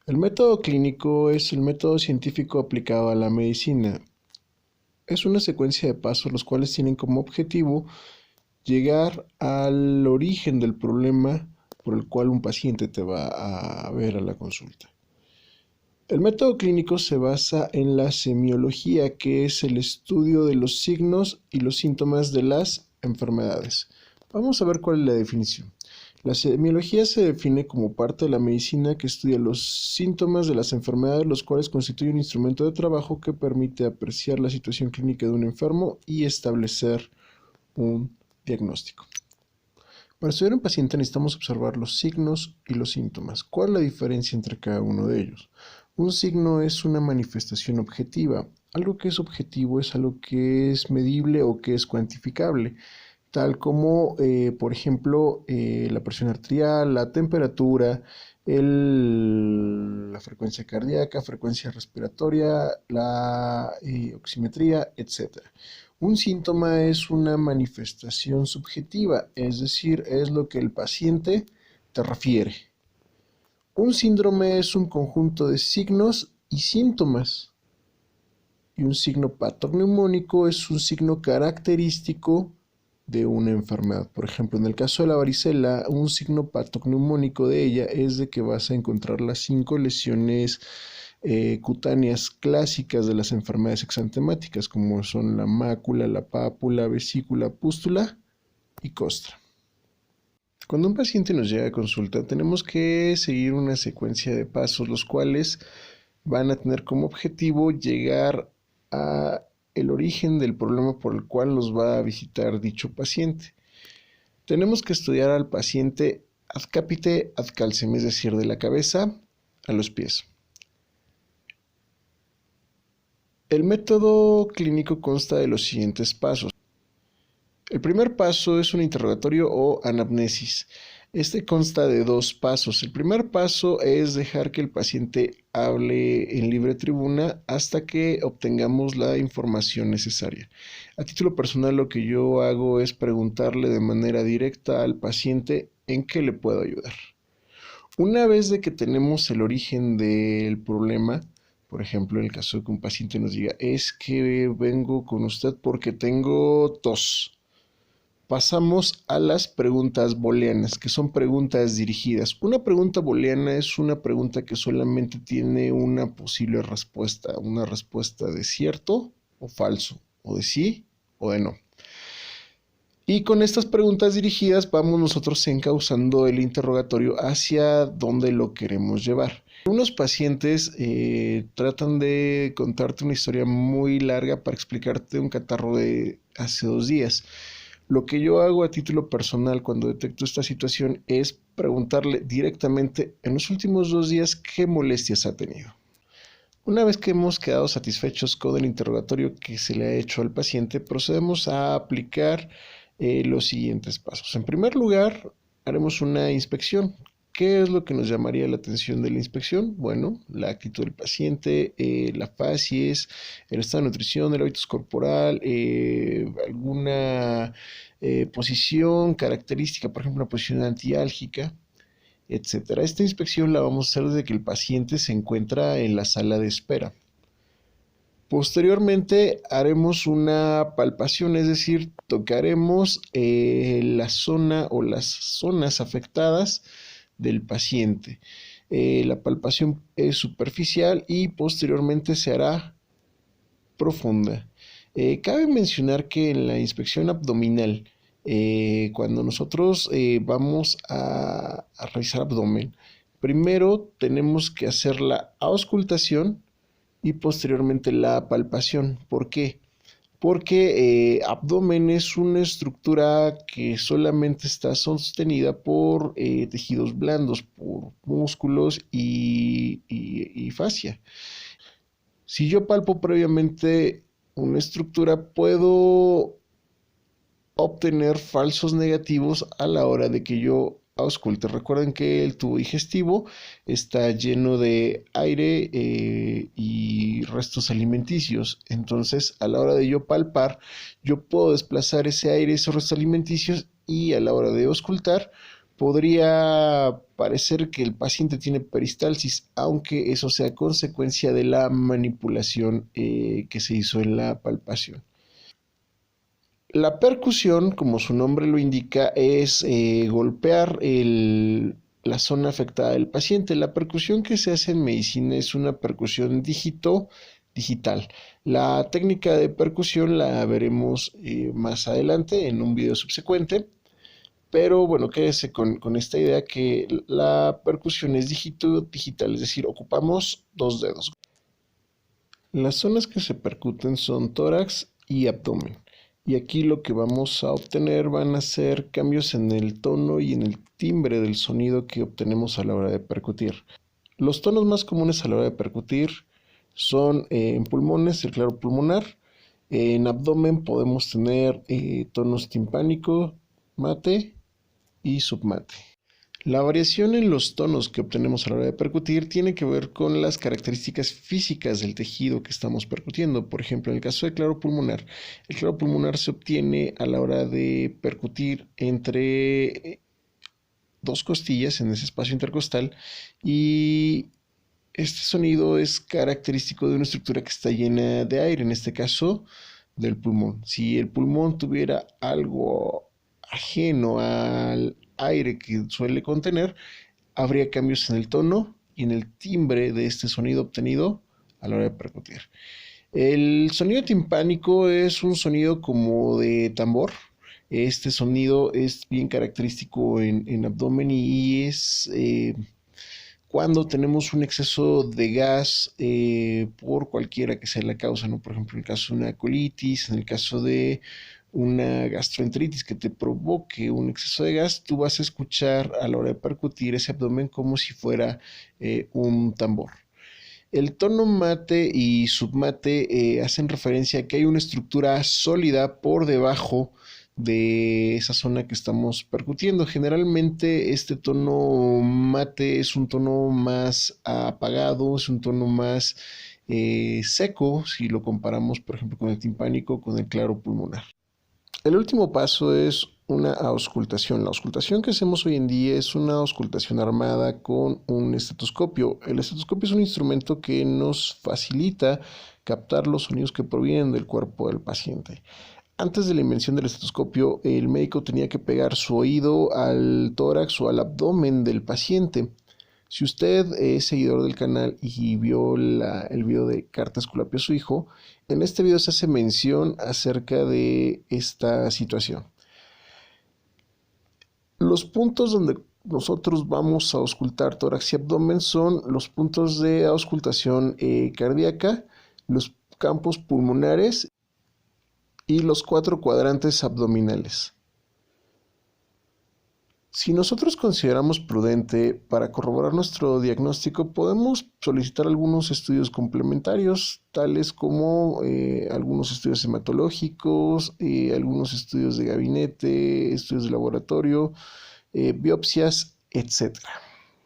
El método clínico es el método científico aplicado a la medicina. Es una secuencia de pasos los cuales tienen como objetivo llegar al origen del problema por el cual un paciente te va a ver a la consulta. El método clínico se basa en la semiología, que es el estudio de los signos y los síntomas de las enfermedades. Vamos a ver cuál es la definición. La semiología se define como parte de la medicina que estudia los síntomas de las enfermedades, los cuales constituyen un instrumento de trabajo que permite apreciar la situación clínica de un enfermo y establecer un diagnóstico. Para estudiar un paciente necesitamos observar los signos y los síntomas. ¿Cuál es la diferencia entre cada uno de ellos? Un signo es una manifestación objetiva. Algo que es objetivo es algo que es medible o que es cuantificable, tal como, por ejemplo, la presión arterial, la temperatura, la frecuencia cardíaca, frecuencia respiratoria, la oximetría, etc. Un síntoma es una manifestación subjetiva, es decir, es lo que el paciente te refiere. Un síndrome es un conjunto de signos y síntomas. Y un signo patognomónico es un signo característico de una enfermedad. Por ejemplo, en el caso de la varicela, un signo patognomónico de ella es de que vas a encontrar las 5 lesiones cutáneas clásicas de las enfermedades exantemáticas, como son la mácula, la pápula, vesícula, pústula y costra. Cuando un paciente nos llega a consulta, tenemos que seguir una secuencia de pasos, los cuales van a tener como objetivo llegar a el origen del problema por el cual nos va a visitar dicho paciente. Tenemos que estudiar al paciente ad capite ad calcem, es decir, de la cabeza a los pies. El método clínico consta de los siguientes pasos. El primer paso es un interrogatorio o anamnesis. Este consta de 2 pasos. El primer paso es dejar que el paciente hable en libre tribuna hasta que obtengamos la información necesaria. A título personal, lo que yo hago es preguntarle de manera directa al paciente en qué le puedo ayudar. Una vez de que tenemos el origen del problema, por ejemplo, en el caso de que un paciente nos diga, es que vengo con usted porque tengo tos. Pasamos a las preguntas booleanas, que son preguntas dirigidas. Una pregunta booleana es una pregunta que solamente tiene una posible respuesta, una respuesta de cierto o falso, o de sí o de no. Y con estas preguntas dirigidas vamos nosotros encauzando el interrogatorio hacia donde lo queremos llevar. Unos pacientes tratan de contarte una historia muy larga para explicarte un catarro de hace 2 días. Lo que yo hago a título personal cuando detecto esta situación es preguntarle directamente en los últimos 2 días qué molestias ha tenido. Una vez que hemos quedado satisfechos con el interrogatorio que se le ha hecho al paciente, procedemos a aplicar los siguientes pasos. En primer lugar, haremos una inspección. ¿Qué es lo que nos llamaría la atención de la inspección? Bueno, la actitud del paciente, la facies, el estado de nutrición, el hábitus corporal, alguna posición característica, por ejemplo, una posición antiálgica, etcétera. Esta inspección la vamos a hacer desde que el paciente se encuentra en la sala de espera. Posteriormente haremos una palpación, es decir, tocaremos la zona o las zonas afectadas del paciente. La palpación es superficial y posteriormente se hará profunda. Cabe mencionar que en la inspección abdominal, cuando nosotros vamos a revisar abdomen, primero tenemos que hacer la auscultación y posteriormente la palpación. ¿Por qué? Porque abdomen es una estructura que solamente está sostenida por tejidos blandos, por músculos y fascia. Si yo palpo previamente una estructura, puedo obtener falsos negativos a la hora de que yo ausculte. Recuerden que el tubo digestivo está lleno de aire y restos alimenticios. Entonces, a la hora de yo palpar, yo puedo desplazar ese aire, esos restos alimenticios, y a la hora de auscultar, podría parecer que el paciente tiene peristalsis, aunque eso sea consecuencia de la manipulación que se hizo en la palpación. La percusión, como su nombre lo indica, es golpear la zona afectada del paciente. La percusión que se hace en medicina es una percusión digital. La técnica de percusión la veremos más adelante en un video subsecuente. Pero bueno, quédese con esta idea que la percusión es digital, es decir, ocupamos dos dedos. Las zonas que se percuten son tórax y abdomen. Y aquí lo que vamos a obtener van a ser cambios en el tono y en el timbre del sonido que obtenemos a la hora de percutir. Los tonos más comunes a la hora de percutir son en pulmones, el claro pulmonar. En abdomen podemos tener tonos timpánico, mate y submate. La variación en los tonos que obtenemos a la hora de percutir tiene que ver con las características físicas del tejido que estamos percutiendo. Por ejemplo, en el caso del claro pulmonar, el claro pulmonar se obtiene a la hora de percutir entre dos costillas en ese espacio intercostal, y este sonido es característico de una estructura que está llena de aire, en este caso del pulmón. Si el pulmón tuviera algo ajeno al aire que suele contener, habría cambios en el tono y en el timbre de este sonido obtenido a la hora de percutir. El sonido timpánico es un sonido como de tambor. Este sonido es bien característico en abdomen y es cuando tenemos un exceso de gas por cualquiera que sea la causa, ¿no? Por ejemplo, en el caso de una colitis, en el caso de una gastroenteritis que te provoque un exceso de gas, tú vas a escuchar a la hora de percutir ese abdomen como si fuera un tambor. El tono mate y submate hacen referencia a que hay una estructura sólida por debajo de esa zona que estamos percutiendo. Generalmente este tono mate es un tono más apagado, es un tono más seco si lo comparamos, por ejemplo, con el timpánico, con el claro pulmonar. El último paso es una auscultación. La auscultación que hacemos hoy en día es una auscultación armada con un estetoscopio. El estetoscopio es un instrumento que nos facilita captar los sonidos que provienen del cuerpo del paciente. Antes de la invención del estetoscopio, el médico tenía que pegar su oído al tórax o al abdomen del paciente. Si usted es seguidor del canal y vio el video de Carta Esculapio a su hijo, en este video se hace mención acerca de esta situación. Los puntos donde nosotros vamos a auscultar tórax y abdomen son los puntos de auscultación cardíaca, los campos pulmonares y los 4 cuadrantes abdominales. Si nosotros consideramos prudente para corroborar nuestro diagnóstico, podemos solicitar algunos estudios complementarios, tales como algunos estudios hematológicos, algunos estudios de gabinete, estudios de laboratorio, biopsias, etc.